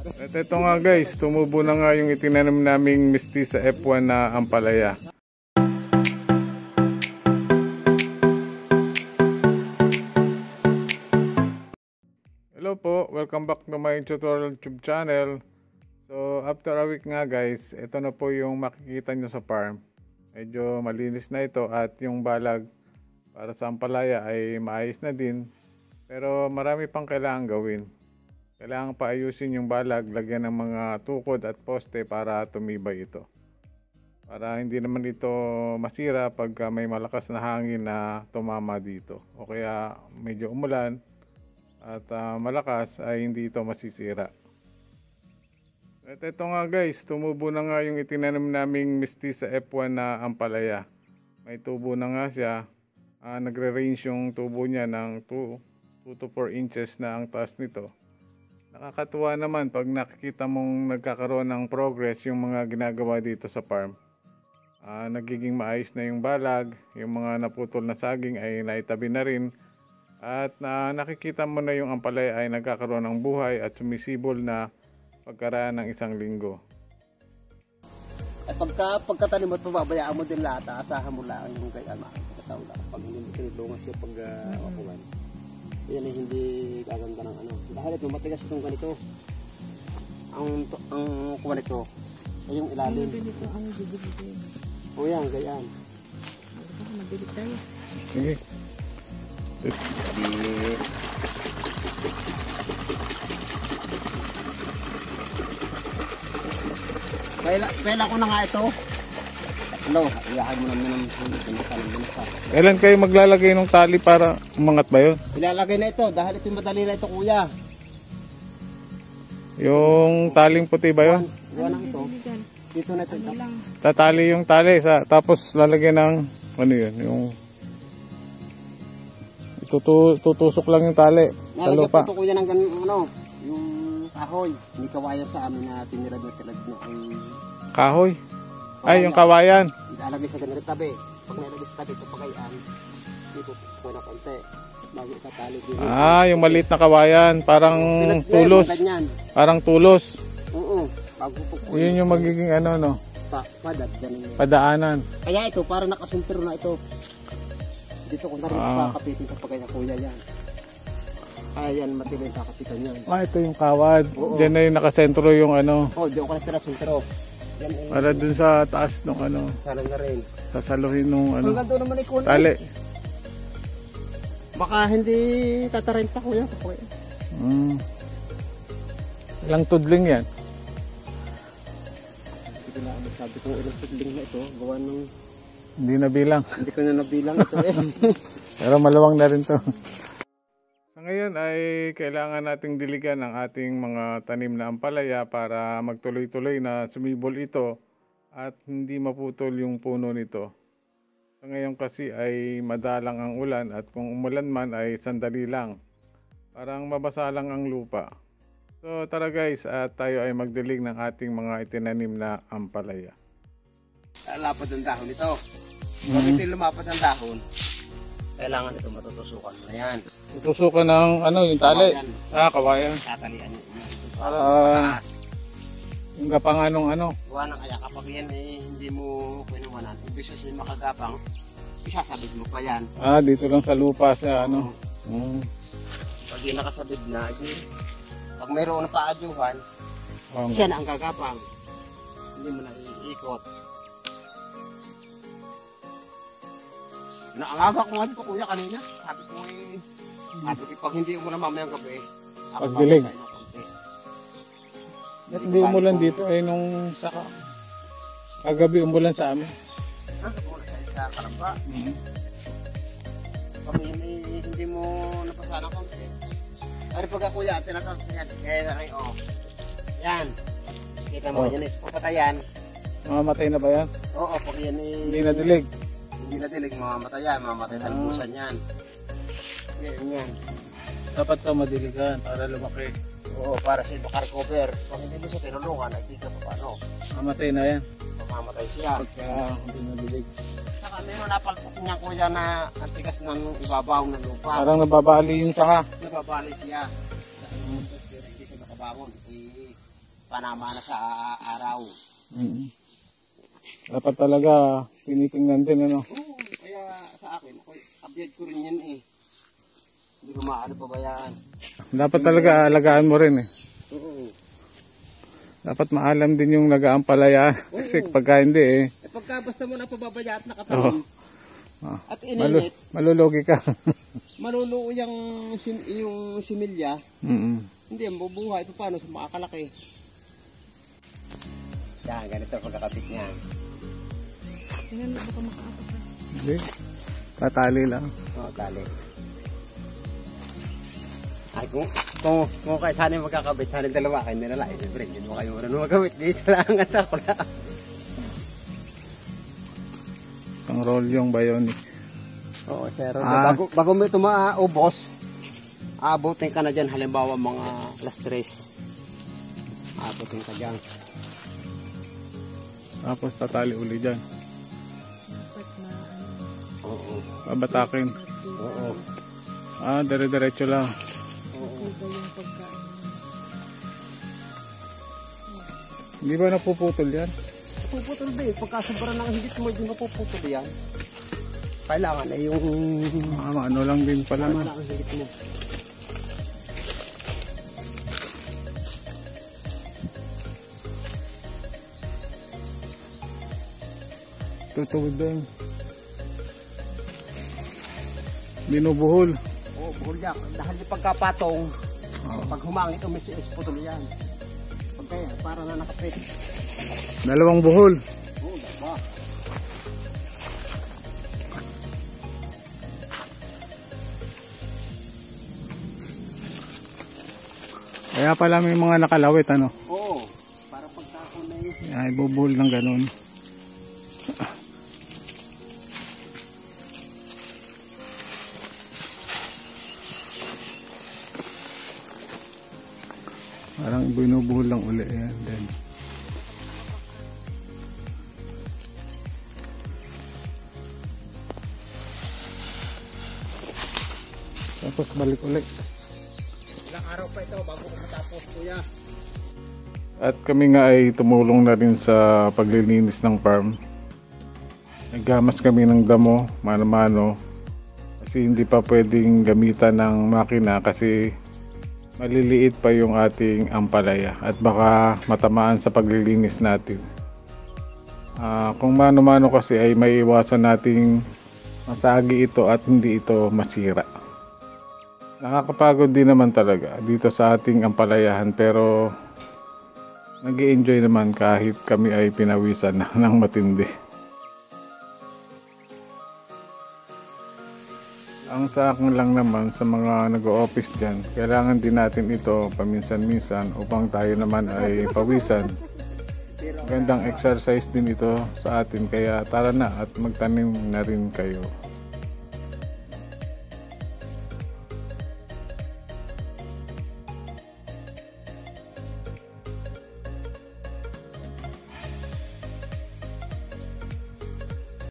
At ito nga guys, tumubo na nga yung itinanim naming mistisa F1 na ampalaya. Hello po, welcome back to my tutorial YouTube channel. So after a week nga guys, ito na po yung makikita nyo sa farm. Medyo malinis na ito at yung balag para sa ampalaya ay maayos na din. Pero marami pang kailangan gawin. Kailangan pa ayusin yung balag, lagyan ng mga tukod at poste para tumibay ito. Para hindi naman ito masira pag may malakas na hangin na tumama dito. O kaya medyo umulan at malakas ay hindi ito masisira. At ito nga guys, tumubo na nga yung itinanim naming mistisa F1 na ampalaya. May tubo na nga siya. Nagre-range yung tubo niya ng 2 to 4 inches na ang taas nito. Nakakatuwa naman pag nakikita mong nagkakaroon ng progress yung mga ginagawa dito sa farm. Nagiging maayos na yung balag, yung mga naputol na saging ay naitabi na rin. At nakikita mo na yung ampalaya ay nagkakaroon ng buhay at sumisibol na pagkaraan ng isang linggo. At pagkatanim mo at pababayaan mo din lahat, asahan mo lang yung kaya makakasama lang. Pag hindi mo tinulungan siya pag-wapugan. Yan ay hindi gaganda ng ano. Dahil ito matigas itong ganito. Ang kuwan ito ay yung ilalim. Ganito ang bibigyan. O yan, ganyan. Mabilis tayo. Sige. Kailan ko na nga ito. Ano, iyahan mo naman ng binasa. Kailan kayo maglalagay ng tali para umangat ba yun? Ilalagay na ito dahil ito madali na ito kuya. Yung taling puti ba yun? Iwan ito. Dito na ito. Tatali yung tali tapos lalagyan ng ano yun, yung tutusok lang yung tali sa lupa. Nalagyan po kuya ng ano, yung kahoy. May kawayan sa amin na tinirad na kahoy? Ay, yung kawayan. Ilalagay sa ganito tabi. Pag nilagay sa tabi, papagayaan. Dito po na konti. Bago itatali dito. Yung maliit na kawayan. Parang tulos. Parang tulos. Oo. Bago po. Yun yung magiging ano, no? Padaanan. Kaya ito, para nakasentro na ito. Dito ko na rin kakapitin sa pagkaya kuya yan. Kaya yan, matibay yung kakapitan yan. Ito yung kawad. Diyan na yung nakasentro yung ano. Diyan ko na sentro. Para dun sa taas nung ano. Sana na rin. Sasaluhin nung ano. Hanggang doon naman ikon. Tali. Baka hindi tatarenta kuya. Ilang tudling yan? Ito na, sabi ko ilang tudling na ito. Gawa nung... Hindi nabilang. Hindi ko na nabilang ito eh. Pero malawang na rin to. Sa ngayon ay kailangan nating diligan ang ating mga tanim na ampalaya para magtuloy-tuloy na sumibol ito at hindi maputol yung puno nito. Sa ngayon kasi ay madalang ang ulan at kung umulan man ay sandali lang. Parang mabasa lang ang lupa. So tara guys, at tayo ay magdilig ng ating mga itinanim na ampalaya. Lapad ang dahon ito. Pag ito lumapad ang dahon, kailangan ito matutusukan. Ayan. Tutusukan ng ano, yung tali. Kawayan. Tatalian niyo. Para yung gapanganong ano. Gawa ng kaya kapag yan hindi mo pinuwanan, ibig sabihin makagapang, isasabit mo pa yan. Dito lang sa lupa sa ano. Pag yung nakasabit na, pag mayroon na paadyuhan, siya na ang gagapang. Hindi mo na iikot. Naangaba ko nga dito kuya kanina. Sabi ko pag hindi mo na mamayang gabi, pagdilig. Hindi umulan dito ay nung saka kagabi umulan sa amin. Umulan sa Kalamba. Pag hindi mo napasana konti. Ari pag kuya, tinatapos yan. Kaya na rin yan. Kita mo yan is papatayan. Mamamatay na ba yan? Oo, pag yan hindi na dilig. Hindi na dilig, mamamatay yan. Mamamatay sa lubusan yan. Yan. Dapat ito madiligan para lumaki. Oo, para siya makarecover. Kung hindi mo siya tinulungan, ay di ka pa paano. Mamatay na yan. Mamamatay siya. Pagka hindi na dilig. Saka meron napalpok niya kuya na ang tigas ng ibabaw ng lupa. Parang nababali yung sanga. Nababali siya. Hindi siya nakabangon. panama na sa araw. Dapat talaga tinitingnan din, ano? Oo, kaya sa akin, update ko rin yan eh. Hindi ko maano pabayaan. Dapat talaga alagaan mo rin eh. Oo. Dapat maalam din yung nag-aampalaya. Kasi pagka hindi eh. Pagka basta mo na pababaya at nakataon. At ininit. Malulugi ka. Maluluo yung similya. Hindi, mabubuhay. Paano sa makakalaki? Yan, ganito pagkakapit niya. Tingnan mo baka makaapas na. Hindi. Tatali lang. Oo, tali. Ay, kung kayo sana yung magkakabit, sana yung dalawa kayo nila. Eh, siyempre, hindi mo kayo marunong magkabit. Dito lang at ako lang. Ang roll yung bionic. Oo, sir. Bago mo ito maubos, aabutin ka na dyan. Halimbawa mga alas 3. Aabutin ka dyan. Tapos tatali uli dyan. Tapos na Oo. Babatakin. Oo. Dire-diretso lang. Oo. iba yung pagkain. Hindi ba napuputol yan? Puputol ba eh. Pagka sobrang ng higit mo, hindi mapuputol yan. Kailangan ay yung... Ano lang din pala. Tama lang ang higit mo. Tutuwid din. Binubuhol. Oo, buhol yan. Dahil yung pagkapatong, pag humangit, umis-is putol yan. Pagkaya, para na nakapit. Dalawang buhol. Oo, dalawa. Kaya pala may mga nakalawit, ano? Oo, para pagkakon na yun. Ay, bubuhol ng ganun. Parang binubuhol lang uli yan. Then, tapos balik ulit. Ilang araw pa ito bago ko matapos, kuya. At kami nga ay tumulong na rin sa paglilinis ng farm. Naggamas kami ng damo, mano-mano. Kasi hindi pa pwedeng gamitan ng makina kasi maliliit pa yung ating ampalaya at baka matamaan sa paglilinis natin. Kung mano-mano kasi ay may iwasan nating masagi ito at hindi ito masira. Nakakapagod din naman talaga dito sa ating ampalayahan pero nag-i-enjoy naman kahit kami ay pinawisan ng matindi. Ang sa akin lang naman sa mga nag-o-office dyan, kailangan din natin ito paminsan-minsan upang tayo naman ay pawisan. Gandang exercise din ito sa atin kaya tara na at magtanim na rin kayo.